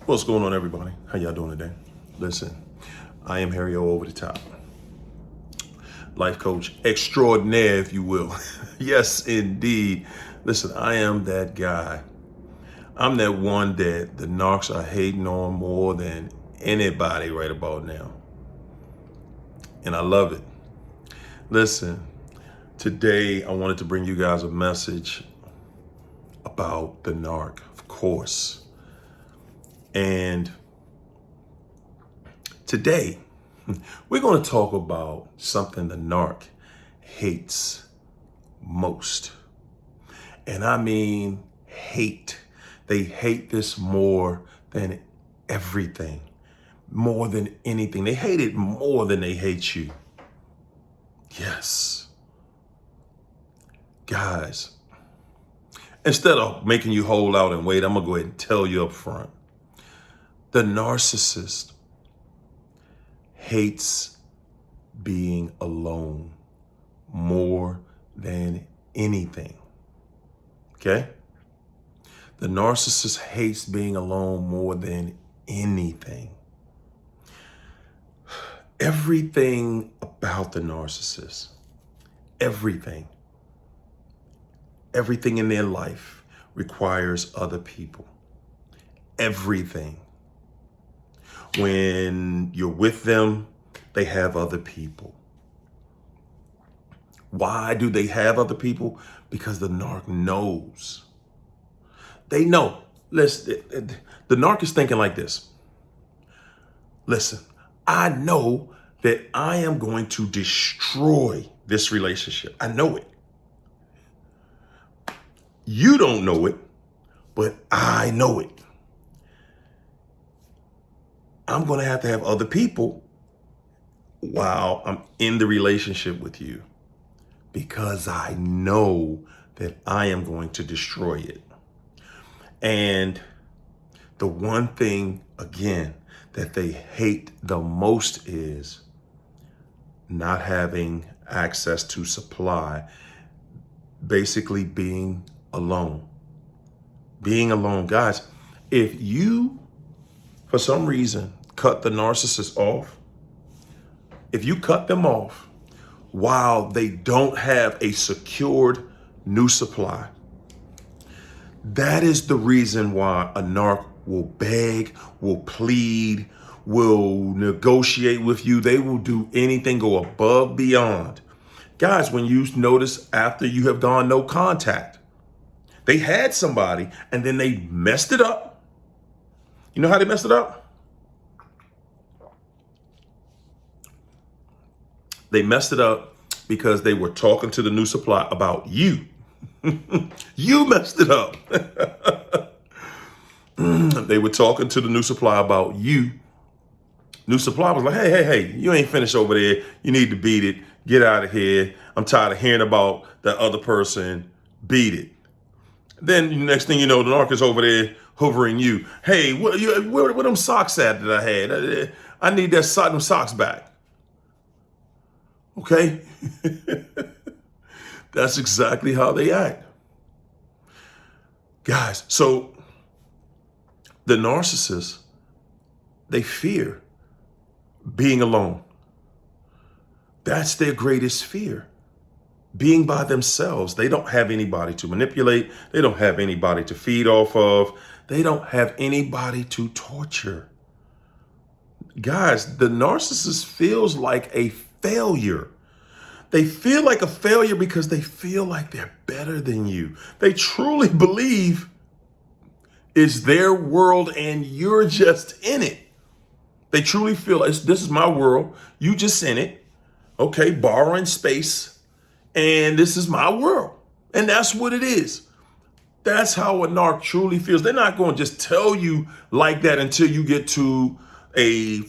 What's going on, everybody? How y'all doing today? Listen, I am Harry O over the top. Life coach extraordinaire, if you will. Yes, indeed. Listen, I am that guy. I'm that one that the narcs are hating on more than anybody right about now. And I love it. Listen, today I wanted to bring you guys a message about the narc, of course. And today, we're going to talk about something the narc hates most. And I mean hate. They hate this more than everything, more than anything. They hate it more than they hate you. Yes. Guys, instead of making you hold out and wait, I'm going to go ahead and tell you up front. The narcissist hates being alone more than anything. Okay? The narcissist hates being alone more than anything. Everything about the narcissist, everything in their life requires other people. Everything. When you're with them, they have other people. Why do they have other people? Because the narc knows. They know. Listen, the narc is thinking like this. Listen, I know that I am going to destroy this relationship. I know it. You don't know it, but I know it. I'm going to have other people while I'm in the relationship with you because I know that I am going to destroy it. And the one thing, again, that they hate the most is not having access to supply, basically being alone. Being alone. Guys, if you, for some reason, cut the narcissist off, if you cut them off while they don't have a secured new supply, that is the reason why a narc will beg, will plead, will negotiate with you. They will do anything, go above, beyond. Guys, when you notice after you have gone no contact, they had somebody and then they messed it up. You know how they messed it up? They messed it up because they were talking to the new supply about you. You messed it up. They were talking to the new supply about you. New supply was like, hey, you ain't finished over there. You need to beat it. Get out of here. I'm tired of hearing about that other person. Beat it. Then the next thing you know, the narc is over there hoovering you. Hey, where them socks at that I had? I need them socks back. Okay? That's exactly how they act. Guys, so the narcissists, they fear being alone. That's their greatest fear. Being by themselves. They don't have anybody to manipulate. They don't have anybody to feed off of. They don't have anybody to torture. Guys, the narcissist feels like a failure. They feel like a failure because they feel like they're better than you. They truly believe it's their world and you're just in it. They truly feel this is my world. You just in it. Okay, borrowing space. And this is my world. And that's what it is. That's how a narc truly feels. They're not going to just tell you like that until you get to a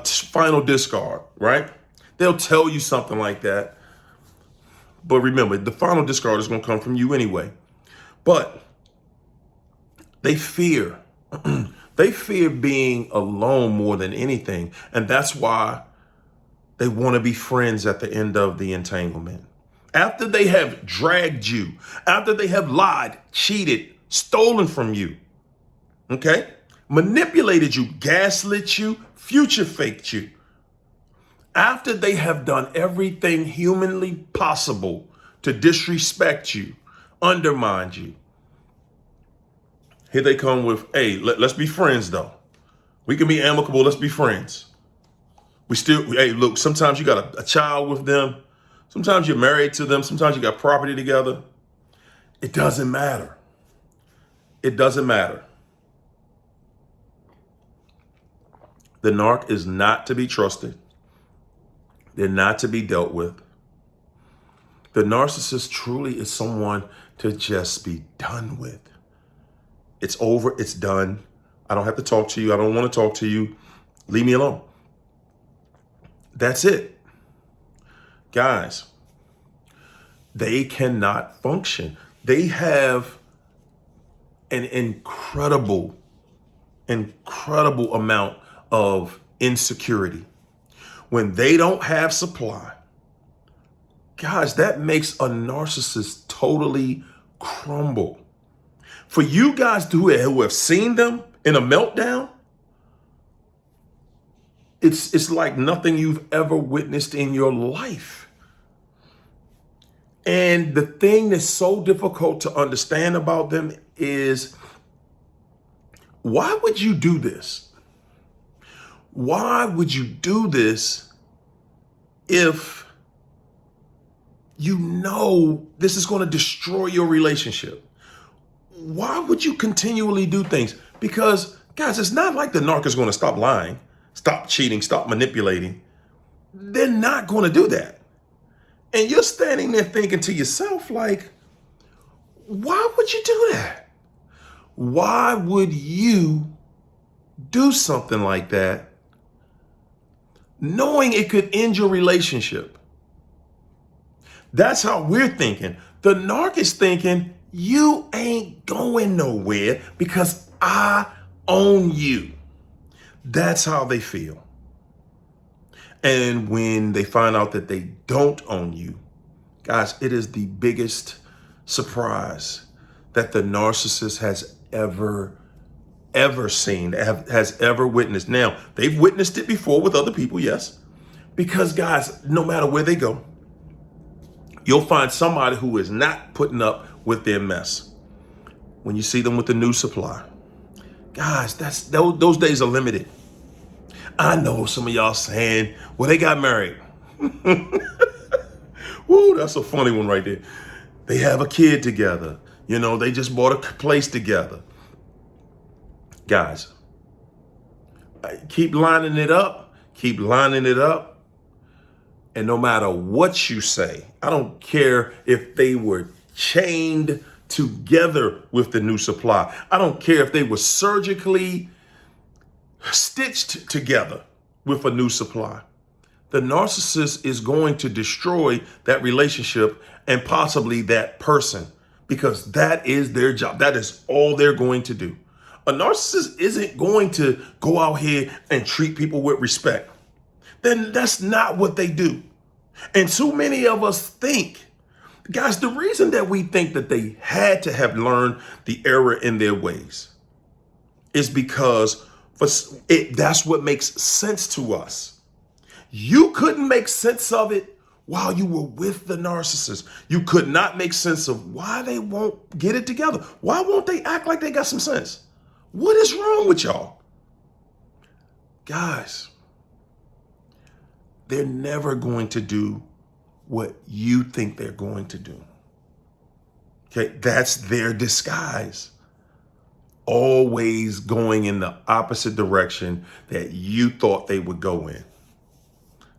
final discard, right? They'll tell you something like that. But remember, the final discard is going to come from you anyway. But they fear. They fear being alone more than anything. And that's why they want to be friends at the end of the entanglement. After they have dragged you, after they have lied, cheated, stolen from you, okay? manipulated you, gaslit you, future faked you. After they have done everything humanly possible to disrespect you, undermine you, here they come with, hey, let's be friends though. We can be amicable, let's be friends. Hey, look, sometimes you got a child with them. Sometimes you're married to them. Sometimes you got property together. It doesn't matter. It doesn't matter. The narc is not to be trusted. They're not to be dealt with. The narcissist truly is someone to just be done with. It's over. It's done. I don't have to talk to you. I don't want to talk to you. Leave me alone. That's it. Guys, they cannot function. They have an incredible amount of insecurity. When they don't have supply, guys, that makes a narcissist totally crumble. For you guys who have seen them in a meltdown, it's like nothing you've ever witnessed in your life. And the thing that's so difficult to understand about them is, why would you do this? Why would you do this if you know this is going to destroy your relationship? Why would you continually do things? Because, guys, it's not like the narc is going to stop lying, stop cheating, stop manipulating. They're not going to do that. And you're standing there thinking to yourself, like, why would you do that? Why would you do something like that, knowing it could end your relationship? That's how we're thinking. The narc is thinking, you ain't going nowhere because I own you. That's how they feel. And when they find out that they don't own you, guys, it is the biggest surprise that the narcissist has ever seen, has ever witnessed. Now, they've witnessed it before with other people, yes, because, guys, no matter where they go, you'll find somebody who is not putting up with their mess. When you see them with the new supply, guys, those days are limited. I know some of y'all saying, well, they got married. Woo, that's a funny one right there. They have a kid together. You know, they just bought a place together. Guys, keep lining it up. Keep lining it up. And no matter what you say, I don't care if they were chained together with the new supply. I don't care if they were surgically stitched together with a new supply. The narcissist is going to destroy that relationship and possibly that person, because that is their job. That is all they're going to do. A narcissist isn't going to go out here and treat people with respect. Then that's not what they do. And too many of us think, guys, the reason that we think that they had to have learned the error in their ways is because that's what makes sense to us. You couldn't make sense of it while you were with the narcissist. You could not make sense of why they won't get it together. Why won't they act like they got some sense? What is wrong with y'all? Guys, they're never going to do what you think they're going to do. Okay, that's their disguise. Always going in the opposite direction that you thought they would go in.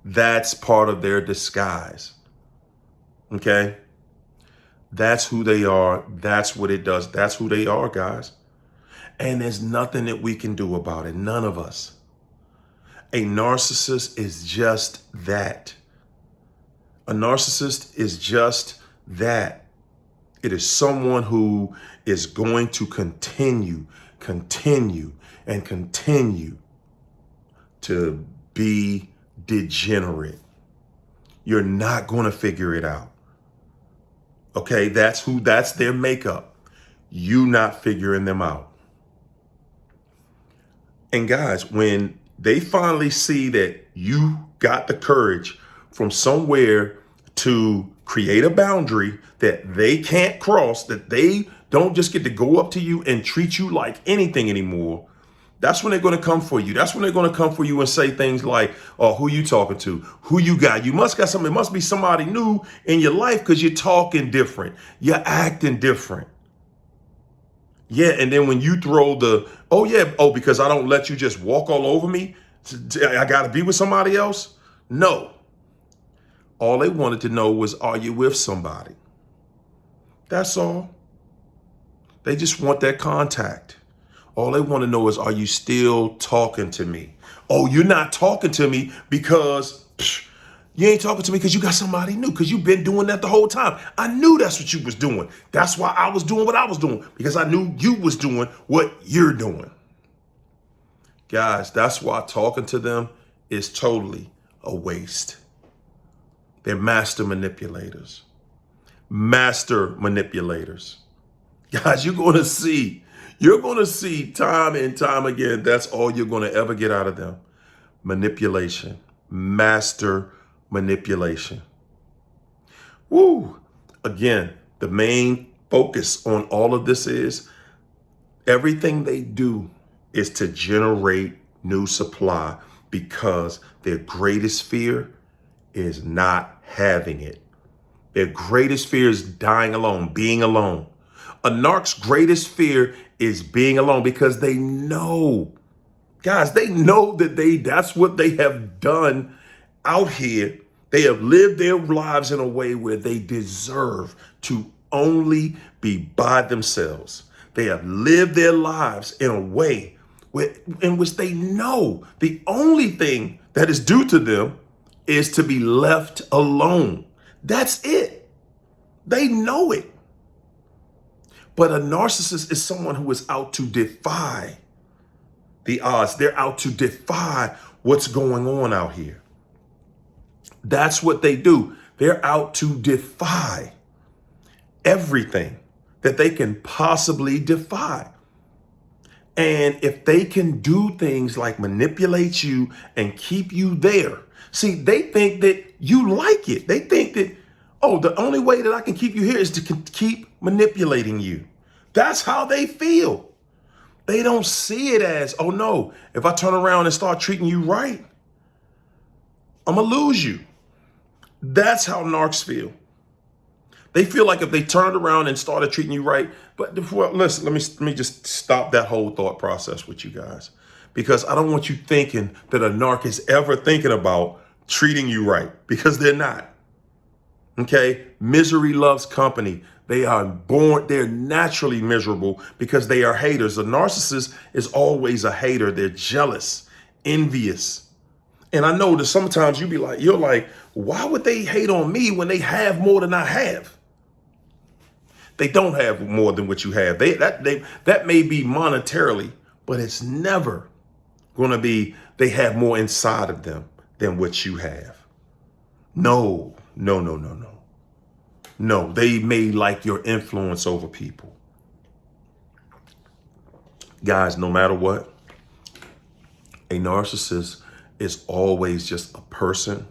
That's part of their disguise. Okay? That's who they are. That's what it does. That's who they are, guys. And there's nothing that we can do about it. None of us. A narcissist is just that. A narcissist is just that. It is someone who is going to continue to be degenerate. You're not going to figure it out. Okay, that's their makeup. You not figuring them out. And guys, when they finally see that you got the courage from somewhere to create a boundary that they can't cross, that they don't just get to go up to you and treat you like anything anymore, that's when they're going to come for you. That's when they're going to come for you and say things like, oh, who you talking to? Who you got? You must got something. It must be somebody new in your life because you're talking different. You're acting different. Yeah, and then when you throw because I don't let you just walk all over me, I got to be with somebody else. No. All they wanted to know was, are you with somebody? That's all. They just want that contact. All they want to know is, are you still talking to me? Oh, you're not talking to me because you ain't talking to me because you got somebody new, because you've been doing that the whole time. I knew that's what you was doing. That's why I was doing what I was doing, because I knew you was doing what you're doing. Guys, that's why talking to them is totally a waste. They're master manipulators. Master manipulators. Guys, you're going to see time and time again, that's all you're going to ever get out of them. Manipulation. Master manipulation. Woo! Again, the main focus on all of this is everything they do is to generate new supply, because their greatest fear is not having it. Their greatest fear is dying alone, being alone. A narc's greatest fear is being alone, because they know, guys, they know that that's what they have done out here. They have lived their lives in a way where they deserve to only be by themselves. They have lived their lives in a way in which they know the only thing that is due to them is to be left alone. That's it. They know it. But a narcissist is someone who is out to defy the odds. They're out to defy what's going on out here. That's what they do. They're out to defy everything that they can possibly defy. And if they can do things like manipulate you and keep you there, see, they think that you like it. They think that, oh, the only way that I can keep you here is to keep manipulating you. That's how they feel. They don't see it as, oh no, if I turn around and start treating you right, I'm gonna lose you. That's how narcs feel. They feel like if they turned around and started treating you right, but listen, let me just stop that whole thought process with you guys, because I don't want you thinking that a narc is ever thinking about treating you right, because they're not. Okay? Misery loves company. They're naturally miserable because they are haters. A narcissist is always a hater. They're jealous, envious. And I know that sometimes you're like, why would they hate on me when they have more than I have? They don't have more than what you have. That may be monetarily, but it's never going to be they have more inside of them than what you have. No. No, they may like your influence over people. Guys, no matter what, a narcissist is always just a person.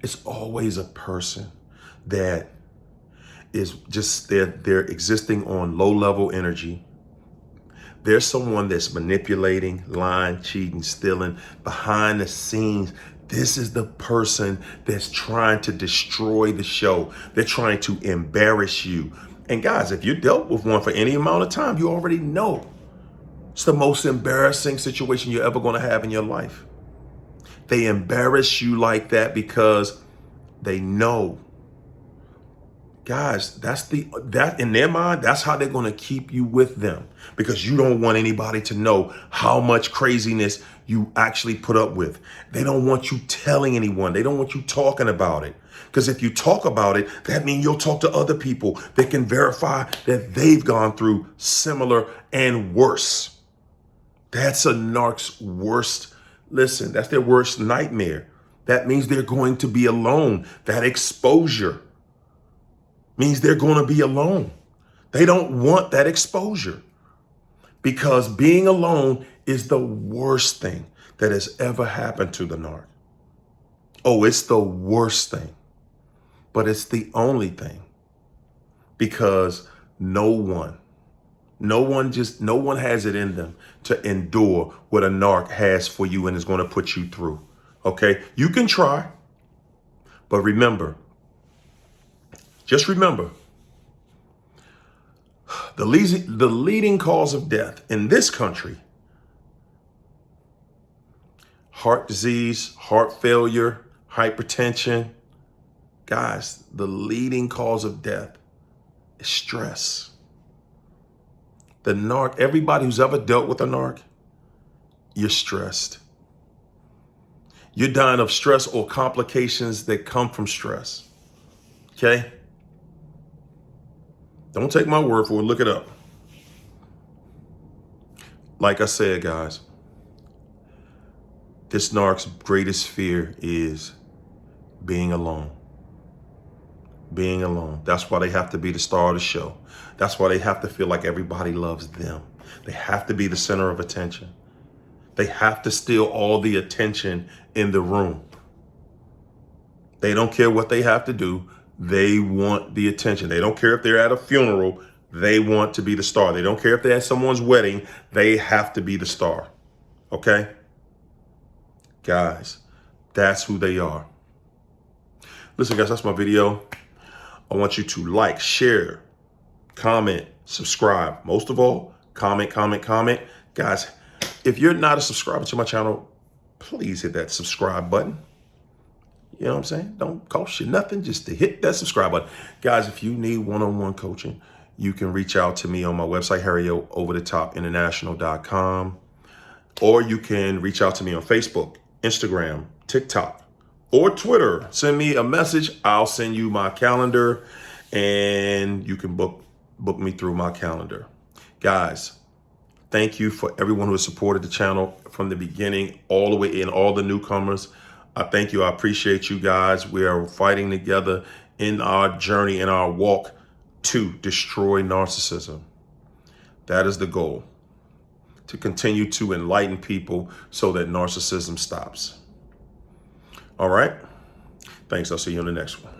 It's always a person that is just, they're existing on low level energy. There's someone that's manipulating, lying, cheating, stealing behind the scenes. This is the person that's trying to destroy the show. They're trying to embarrass you. And guys, if you dealt with one for any amount of time, you already know it's the most embarrassing situation you're ever going to have in your life. They embarrass you like that because they know. Guys, that in their mind, that's how they're going to keep you with them, because you don't want anybody to know how much craziness you actually put up with. They don't want you telling anyone. They don't want you talking about it, because if you talk about it, that means you'll talk to other people that can verify that they've gone through similar and worse. That's a narc's worst. Listen, that's their worst nightmare. That means they're going to be alone. That exposure means they're going to be alone. They don't want that exposure, because being alone is the worst thing that has ever happened to the narc. Oh, it's the worst thing, but it's the only thing, because no one has it in them to endure what a narc has for you and is going to put you through. Okay. You can try, but just remember, the leading cause of death in this country: heart disease, heart failure, hypertension. Guys, the leading cause of death is stress. The narc, everybody who's ever dealt with a narc, you're stressed. You're dying of stress or complications that come from stress. Okay? Don't take my word for it. Look it up. Like I said, guys, this narc's greatest fear is being alone. Being alone. That's why they have to be the star of the show. That's why they have to feel like everybody loves them. They have to be the center of attention. They have to steal all the attention in the room. They don't care what they have to do. They want the attention. They don't care if they're at a funeral. They want to be the star. They don't care if they're at someone's wedding. They have to be the star. Okay? Guys, that's who they are. Listen, guys, that's my video. I want you to like, share, comment, subscribe. Most of all, comment. Guys, if you're not a subscriber to my channel, please hit that subscribe button. You know what I'm saying? Don't cost you nothing just to hit that subscribe button. Guys, if you need one-on-one coaching, you can reach out to me on my website, harryooverthetopinternational.com, or you can reach out to me on Facebook, Instagram, TikTok, or Twitter. Send me a message. I'll send you my calendar, and you can book me through my calendar. Guys, thank you for everyone who has supported the channel from the beginning all the way in, all the newcomers. I thank you. I appreciate you guys. We are fighting together in our journey, in our walk to destroy narcissism. That is the goal, to continue to enlighten people so that narcissism stops. All right. Thanks. I'll see you on the next one.